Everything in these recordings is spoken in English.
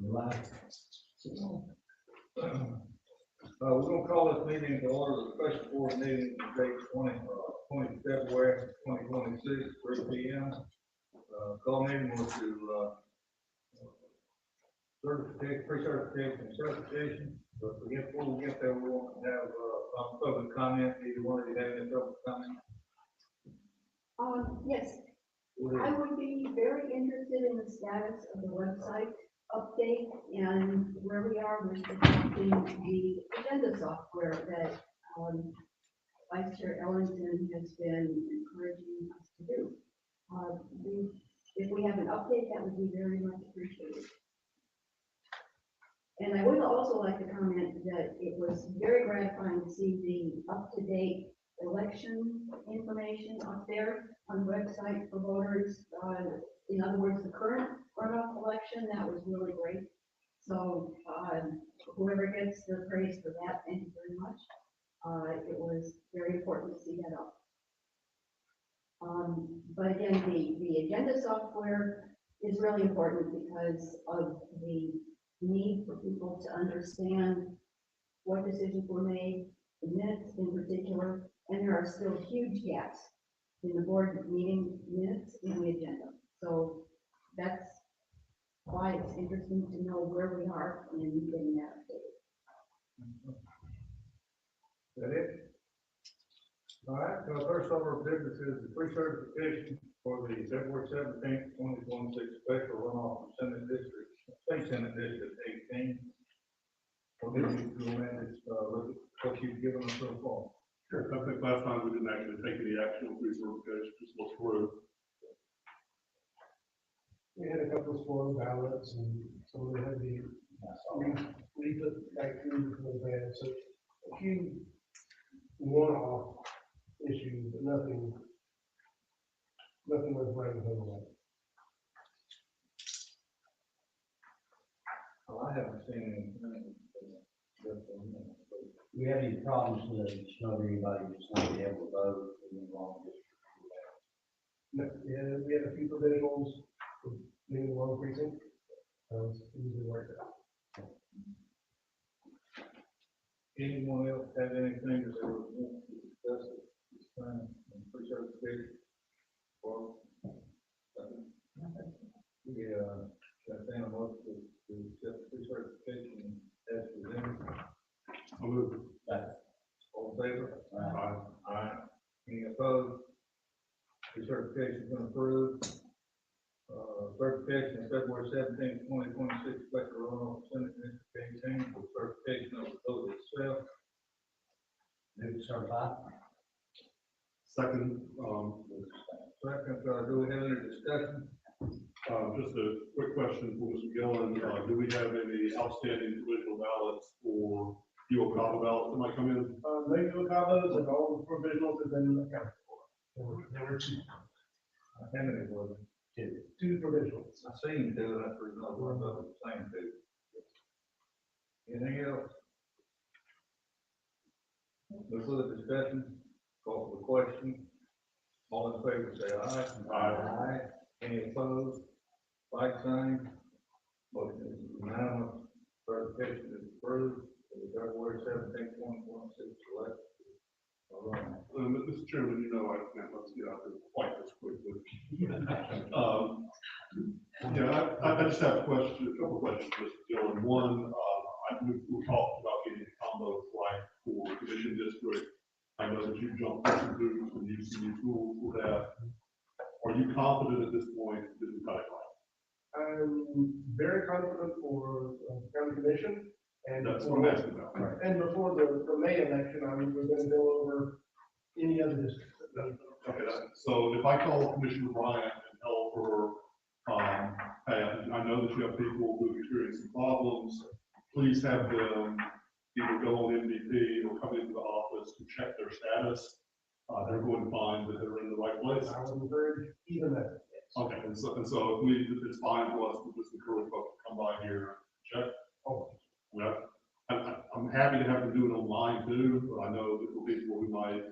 We're gonna call this meeting to order, the special board meeting, date 20 February 2026, 3 p.m. Call meeting was to pre-certification and certification. But before we get there, we want to have some public comment. Either one of you have any public comment? Yes, I would be very interested in the status of the website update and where we are with adopting the agenda software that Vice Chair Ellington has been encouraging us to do. If we have an update, that would be very much appreciated. And I would also like to comment that it was very gratifying to see the up-to-date election information up there on the website for voters. In other words, the current runoff election, that was really great. So whoever gets the praise for that, thank you very much. It was very important to see that up. But again, the agenda software is really important because of the need for people to understand what decisions were made, the minutes in particular, and there are still huge gaps in the board meeting minutes in the agenda. So that's why it's interesting to know where we are in getting that updated. Is that it? All right, so first order of business is the pre-certification for the February 17th, 2026 special runoff from Senate District, State Senate District 18. What did you do on that? Look at what you've given us so far. Sure. I think last time we didn't actually take any action on pre-certification, just look through. We had a couple of spoiled ballots and some of them had to be re-put back through the bad. So a few one-off issues, but nothing worth writing home about. Well, I haven't seen anything. We have any problems with not everybody just not be able to vote in the wrong district? No, yeah, we had a few provisionals in the wrong precinct. Easily worked out. Anyone else have anything that they would want to discuss at this time in pre-certification? Or, entertain a motion to accept pre-certification as presented. I'll move. All in favor? Aye. Any opposed? Pre-certification has been approved. Certification of February 17th, 2026 special runoff Senate District 18 for certification of the vote itself. Move to certify. Second, Second, do we have any discussion? just a quick question for Mr. Gillen. Do we have any outstanding provisional ballots or UOCAVA ballots that might come in? They do combos and all the provisionals have been accounted for. There were two. How many was it? Two provisionals. I seen two, and that's the reason I was about the same two. Anything else? No further discussion? Call for the question. All in favor say aye. Aye. Any opposed? Like sign. Motion is unanimous. Certification is approved for the February 17th, 2026 election. All right. Mr. Chairman, you know I can't let us get out there quite this quickly. I just have a couple questions, Mr. Gillen. One, we talked about getting combos right for commission district. I know that you've jumped through some hoops and used some new tools for that. Are you confident at this point that you've got it right? I'm very confident for county commission. And that's what I'm asking about. Right. And before the May election, we're going to go over any other district. Okay, so if I call Commissioner Bryant and tell her, hey, I know that you have people who have experienced some problems, please have them either go on MVP or come into the office to check their status. They're going to find that they're in the right place. I would encourage even that. Okay, and so if it's fine for us to just encourage folks to come by here and check. Oh, yeah. I'm happy to have them do it online too, but I know that for people who might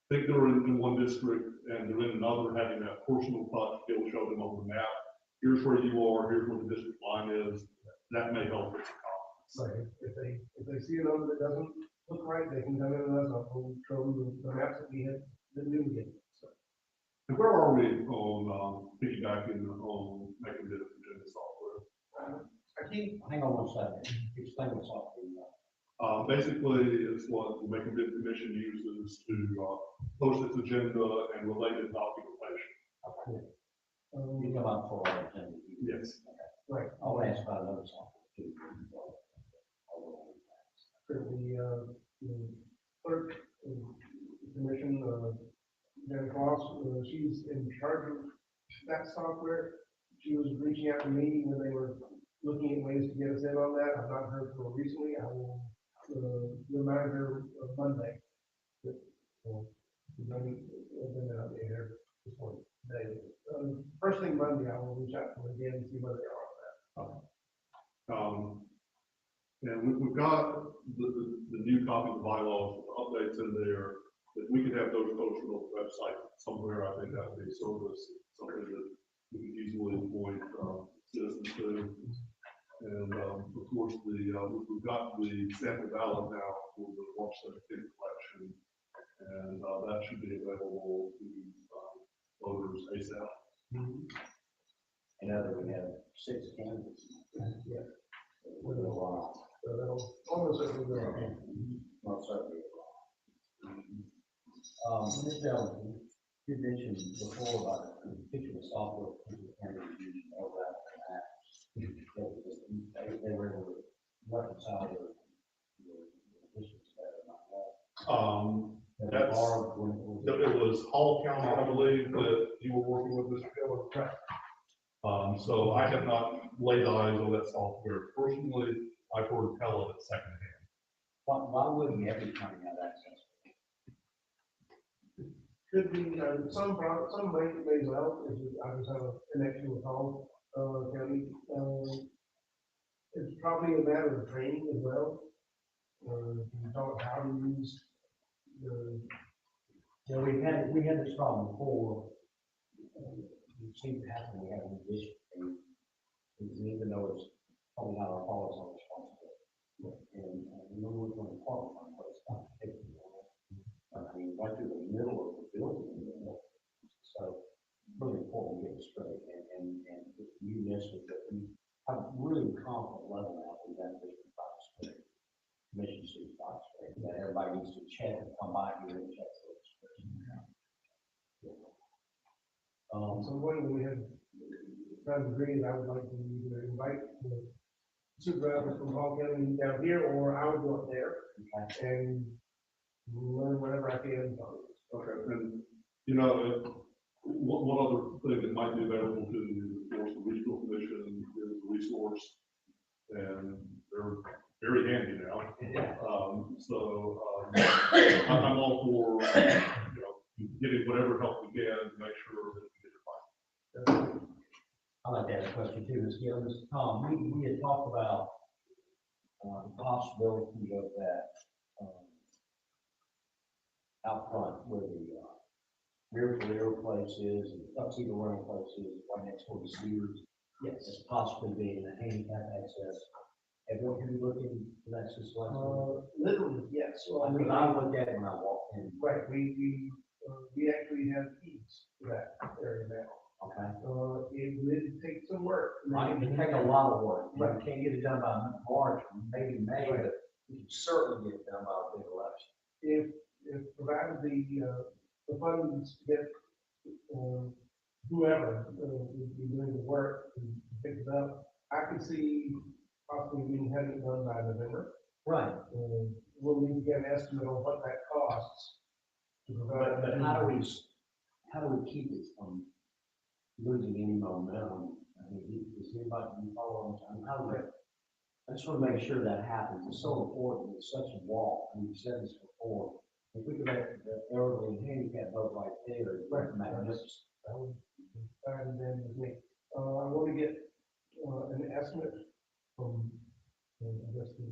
think they're in one district and they're in another, having that personal touch, be able to show them on the map, here's where you are, here's where the district line is, that may help with the cost. So if they see a number that doesn't look right, they can come in and us, I'll show them the maps that we had, that we were getting. So, And where are we on, piggybacking on Macon-Bibb agenda software? I keep, Hang on one second, explain what's off the, Basically, it's what the Macon-Bibb Commission uses to, post its agenda and related documentation. you come out for our agenda. Yes. right, I'll ask about another software too. the clerk, commission, Jen Cross, she's in charge of that software. She was reaching out to me when they were looking at ways to get us in on that. I've not heard from her recently. I will remind her of Monday. First thing Monday, I will reach out to her again and see where they are on that. And we've got the new copy of the bylaws, with updates in there, that we could have those posted on the website somewhere. I think that would be something that we could easily point, citizens to. And, of course, we've got the sample ballot now for the March 17th election, and that should be available to voters ASAP. And other, we have 6 candidates. Yeah. With a lot. So that'll almost certainly go ahead. Most certainly. Ms. Ellen, you mentioned before about the particular software people can use and all that. They were able to reconcile their districts better, It was Hall County, I believe, that you were working with, Mr. Taylor. So I have not laid eyes on that software personally. I've heard tell of it secondhand. why wouldn't every county have access? Could be, some may well, if I just have a connection with Hall County. It's probably a matter of training as well. You taught how to use the. Yeah, we had this problem before. It seemed to happen, we had an addition, and even though it's probably not our fault, it's our responsibility. And we were going to park on place, I mean, right through the middle of the building. So, really important to get it straight, and you missed it, but we have really confident level now, we have this box straight. Commission seat box straight, that everybody needs to check and come by here and check those. So one of we have kind of agreed, I would like to either invite the supervisor from Hall County down here, or I would go up there and learn whatever I can. Okay, and one other thing that might be available to the regional commission is a resource, and they're very handy now. I'm all for getting whatever help we can to make sure that we get it right. I'd like to ask a question too, Ms. Gill. Mr. Tom, we had talked about the possibility of that out front where the rear place is and the tuxedo running place is, right next to the Sears. Yes. As possibly being a handicap access. Everyone can be looking for that situation. Literally, yes. I mean, I looked at it when I walked in. Right, we actually have keys to that area now. Okay. It would take some work. It can take a lot of work. You can't get it done by March, maybe May, but you can certainly get it done by a big election. If provided the funds get, whoever would be doing the work and pick it up, I could see possibly we have it done by November. Right. We'll need to get an estimate on what that costs to provide. But how do we keep it from losing any momentum? I mean, is anybody following? I just want to make sure that happens. It's so important. It's such a walk. We've said this before. If we could let the elderly and handicapped vote right there, it's magnificent. That would be fine then with me. I want to get an estimate from, I guess, the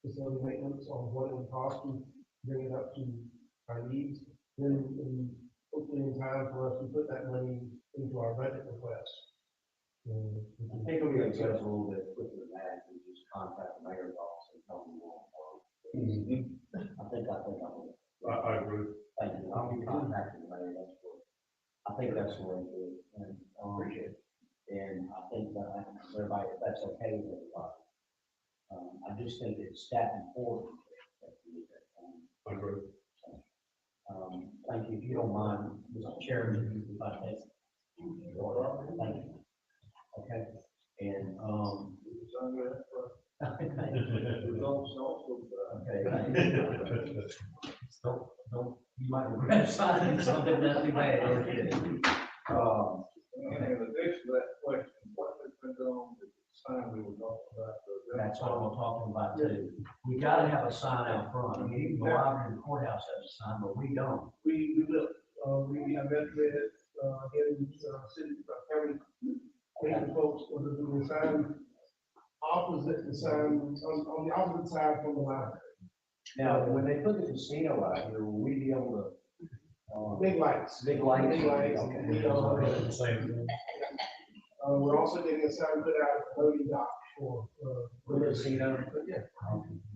facility maintenance on what it would cost to bring it up to our needs. Then, hopefully in time for us to put that money into our budget request. I think we're going to go a little bit quicker than that. contact the mayor's office and tell them that. I think I will. I agree. Thank you. I'll be contacting the mayor, that's what, I think that's the way to do it. And, Appreciate it. and I think that everybody, if that's okay with everybody. I just think it's that important. That we need that, I agree. Thank you. If you don't mind, Mr. Chairman, if I may. Thank you. Okay, and, okay. Don't, you might regret signing something that's too bad. And in addition to that question, what has been done on the sign we were talking about? That's what I'm talking about too. We gotta have a sign out front. I mean, even the library and the courthouse has a sign, but we don't. We will, I met with, getting, city, county, making folks, or the sign opposite the sign, on the opposite side from the library. Now, when they put the casino out here, will we be able to? Big lights. Big lights. Big lights. Okay. We're also getting a sign put out at the loading dock for For the casino? yeah,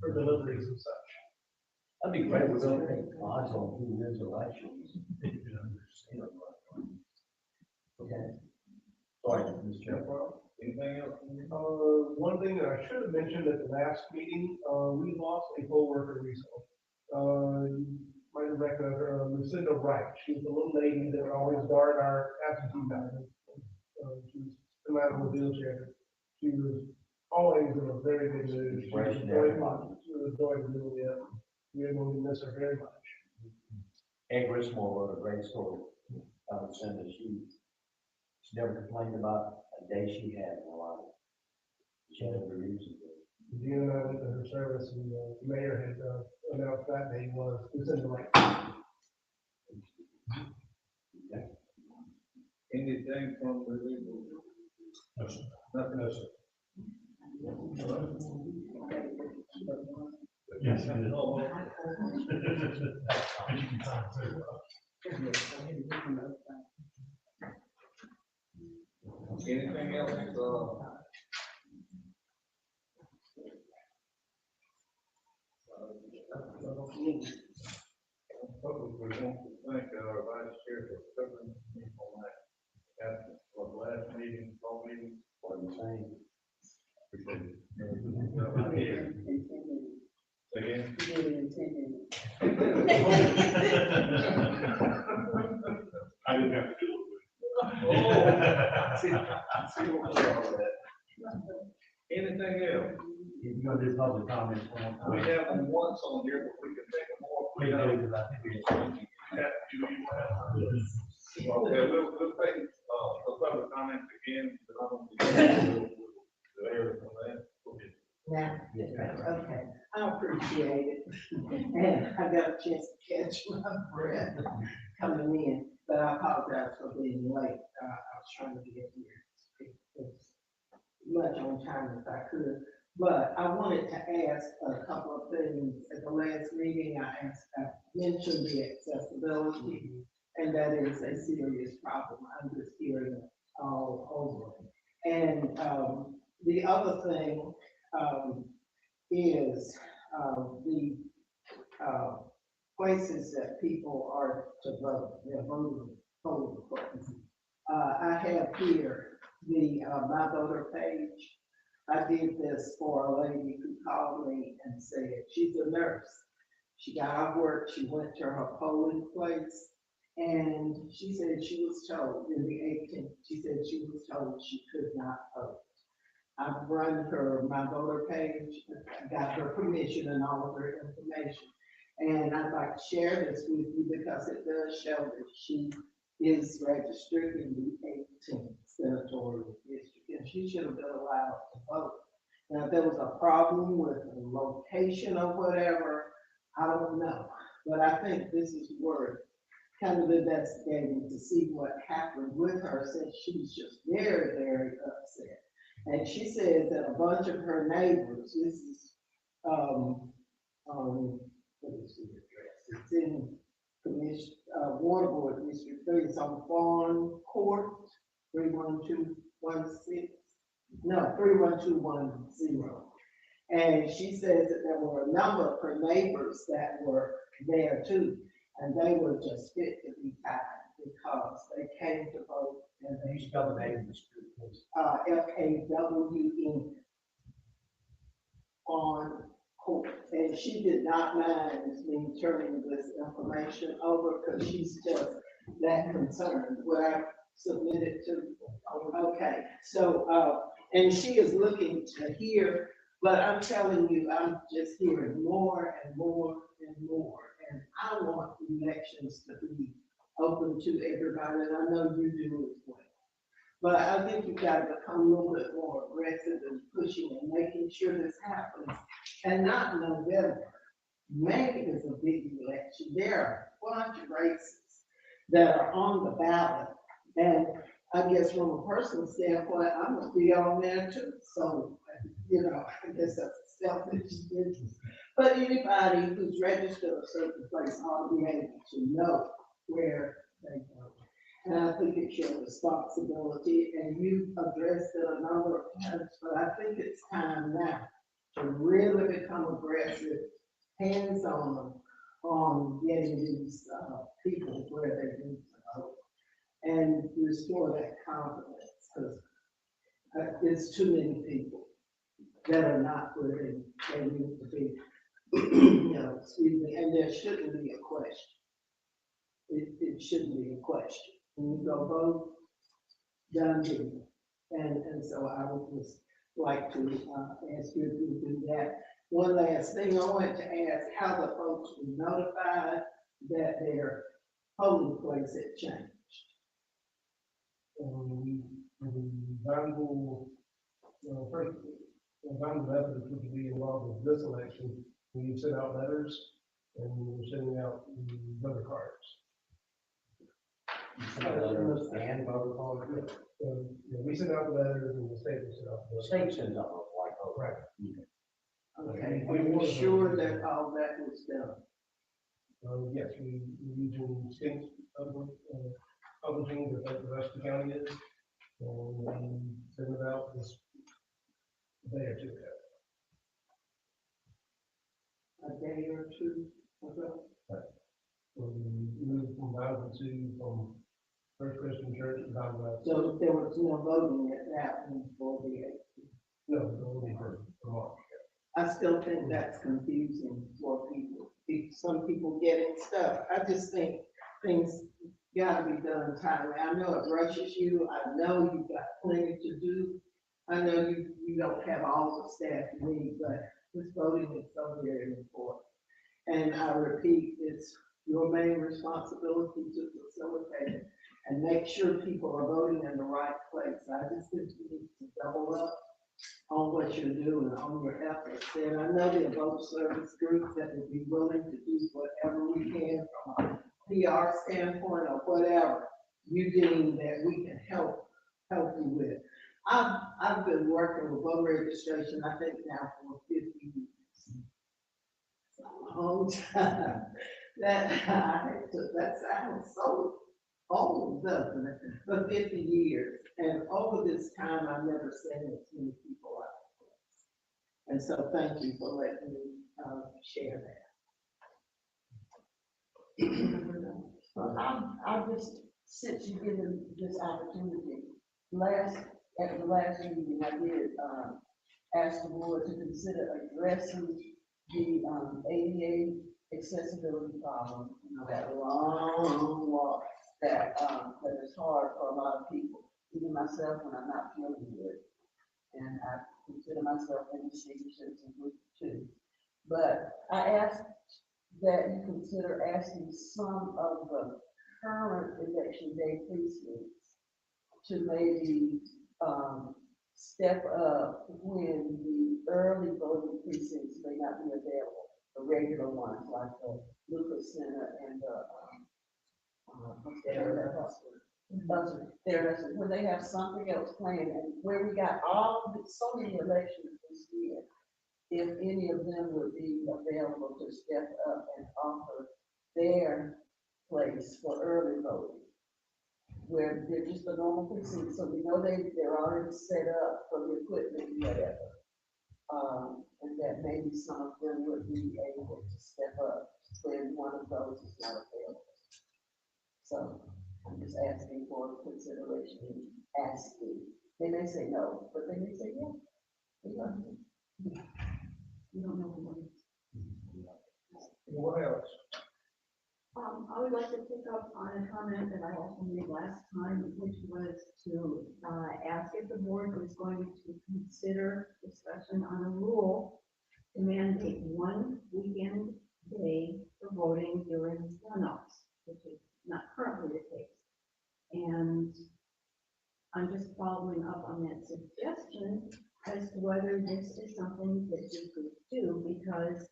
for deliveries and such. That'd be great. We're gonna take odds on who wins elections. Okay. Sorry, Mr. Chairman. Anything else? One thing that I should have mentioned at the last meeting, we lost a poll worker recently. You might have recognized her, Lucinda Wright. She was the little lady that would always guard our absentee ballot. She was come out of the wheelchair. She was always in a very good mood. She was enjoying doing it. We're going to miss her very much. Ed Griswold wrote a great story about Lucinda. She never complained about a day she had in her life. She had every reason to. Gina and I went to her service, and the mayor had announced that day was Lucinda Wright. Anything from the legal? Nothing else. Yes. Anything else? We want to thank our vice chair for covering me on that. After the last meeting, all meetings. What I'm saying. Again. I didn't have to do Anything else? If you're gonna do public comments, We have them once on here, but we can take them more. we do, because I think it's. Okay, we'll take, the public comment again, but I don't think there for that. Now, Yes, ma'am. okay, I appreciate it. And I got a chance to catch my breath coming in, but I apologize for being late. I was trying to get here as much on time as I could. But I wanted to ask a couple of things. At the last meeting, I mentioned the accessibility, and that is a serious problem. I'm just hearing it all over. And the other thing is the places that people are to vote, their voting places. I have here the My Voter page. I did this for a lady who called me and said, she's a nurse. She got out of work, she went to her polling place, and she said she was told in the 18th, she said she was told she could not vote. I've run her My Voter page, got her permission and all of her information. And I'd like to share this with you because it does show that she is registered in the 18th senatorial district, and she should have been allowed to vote. Now, if there was a problem with the location or whatever, I don't know. But I think this is worth kind of investigating to see what happened with her, since she was just very, very upset. And she said that a bunch of her neighbors, this is, what is the address? It's in Commission, Water Board District 3, it's on Fawn Court, 31216, no, 31210. And she says that there were a number of her neighbors that were there too, and they were just fit to be tied because they came to vote and You they, spell the name of the street, please. FAWN on court. And she did not mind me turning this information over because she's just that concerned. What I submitted to, okay, so, and she is looking to hear, but I'm telling you, I'm just hearing more and more and more. And I want elections to be open to everybody, and I know you do as well. But I think you've got to become a little bit more aggressive and pushing and making sure this happens. And not in November. May is a big election. There are a bunch of races that are on the ballot. And I guess from a personal standpoint, I'm gonna be on there too. So, you know, I guess that's a selfish interest. But anybody who's registered a certain place ought to be able to know where they go. And I think it's your responsibility, and you've addressed it a number of times, but I think it's time now to really become aggressive, hands-on, on getting these, people where they need to go. And restore that confidence, because it's too many people that are not where they need to be. You know, excuse me, and there shouldn't be a question. It shouldn't be a question. When you go vote, done deal. And so I would just like to ask you to do that. One last thing, I wanted to ask how the folks were notified that their polling place had changed. Valuable, first, valuable efforts would be involved with this election. We sent out letters and we're sending out voter cards. You send letters and voter cards. Yeah, we sent out the letters and the state will send out. The state sends out those white vote. Right. Okay, we were sure that all that was done. Yes, we using state publishing that the rest of the county is. And we send it out this day or two ago. A day or two ago. So we moved from Bible from First Christian Church to Bible. So there was no voting at that one for the 18th. No, only for March. I still think that's confusing for people. Some people getting stuff. I just think things gotta be done timely. I know it rushes you. I know you've got plenty to do. I know you don't have all the staff you need, but this voting is so very important. And I repeat, it's your main responsibility to facilitate it and make sure people are voting in the right place. I just think you need to double up on what you're doing, on your efforts. And I know there are voter service groups that would be willing to do whatever we can from a PR standpoint or whatever you deem that we can help you with. I've been working with voter registration, I think now for 50 years. It's a long time. That sounds so old, doesn't it? For 50 years. And over this time, I've never seen as many people out of place. And so thank you for letting me share that. Well, I just, since you've given this opportunity, at the last meeting, I did, ask the board to consider addressing the, ADA accessibility problem, you know, that long walk that is hard for a lot of people, even myself when I'm not feeling good. And I consider myself in the senior citizen group too. But I asked that you consider asking some of the current election day precincts to maybe step up when the early voting precincts may not be available, the regular ones like the Lucas Center and the when they have something else planned, and where we got so many elections this year, if any of them would be available to step up and offer their place for early voting, where they're just a normal precinct, so we know they're already set up for the equipment and whatever. And maybe some of them would be able to step up when one of those is not available. So I'm just asking for consideration, asking. They may say no, but they may say yeah. We love you. You don't know who it is. What else? I would like to pick up on a comment that I also made last time, which was to ask if the board was going to consider discussion on a rule to mandate one weekend day for voting during runoffs, which is not currently the case. And I'm just following up on that suggestion as to whether this is something that you could do, because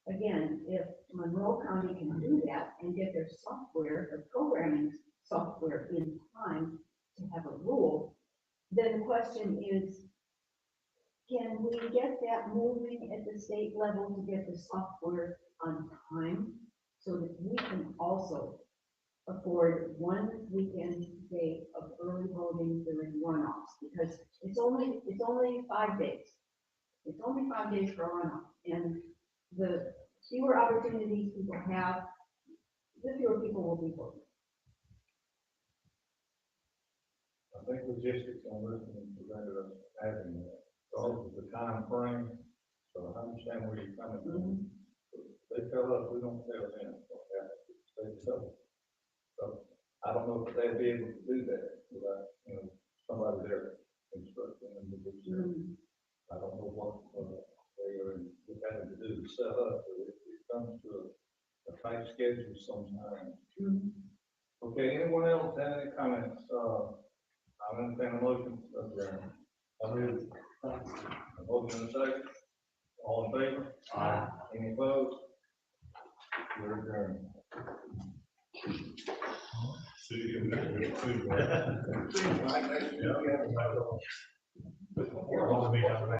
again, if Monroe County can do that and get their software, their programming software in time to have a rule, then the question is, can we get that moving at the state level to get the software on time so that we can also afford one weekend day of early voting during runoffs? Because it's only 5 days. It's only 5 days for a runoff, and the fewer opportunities people have, the fewer people will be voting. I think logistics on this one prevented us having that. So the time frame, so I understand where you're coming from. They tell us, we don't tell them. They tell us. So I don't know if they'll be able to do that without, somebody there instructing them to do so. I don't know what they are having to do to set up, but it comes to a tight schedule sometimes. Okay, anyone else have any comments? I'll entertain a motion. I move. A motion and a second. All in favor? Aye. Any opposed? We're adjourned. See you next week. Seems like next week we have a- We're all gonna be down there.